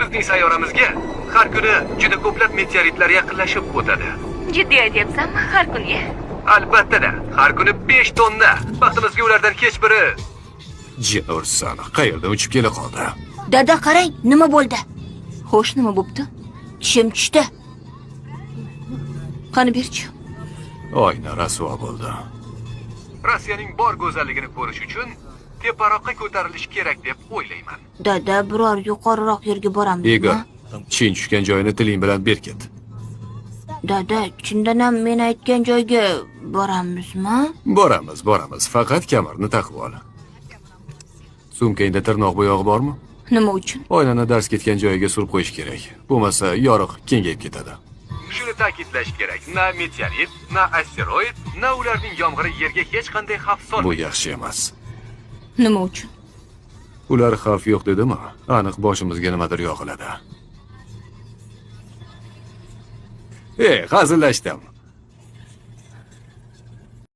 bizning sayyoramizga har kuni juda ko'plab meteoritlar yaqinlashib o'tadi. Jiddiy aytyapsanmi? Har kuni? Albatta-da, har kuni 5 tonna. Baxtimizga ulardan hech biri Jin ursin, qayerdan uchib kela qoldi? Dada qarang, nima bo'ldi? Xo'sh, nima bo'pti? Tishim tushdi. Qani berchi. Oyna rasvo bo'ldi. Rossiyaning bor go'zalligini ko'rish uchun teparoqqa ko'tarilish kerak deb o'ylayman. Dada, biror yuqoriroq yerga boramizmi? Igor, chin tushgan joyini tiling bilan berkit. Dada, chindan ham men aytgan joyga boramizmi? Boramiz. Faqat kamarni taqib ol. Sumkangda tirnoq bo'yog'i bormi? Nima uchun? Oynani dars ketgan joyiga surib qo'yish kerak. Bo'lmasa yoriq kengayib ketadi. Shuni ta'kidlash kerak, na meteorit, na asteroid, na ularning yomg'iri yerga hech qanday xavf Bu solmaydi. yaxshi emas. Nima uchun? Ular xavf yo'q dedimi? Aniq boshimizga nimadir yog'iladi. Hazillashdim.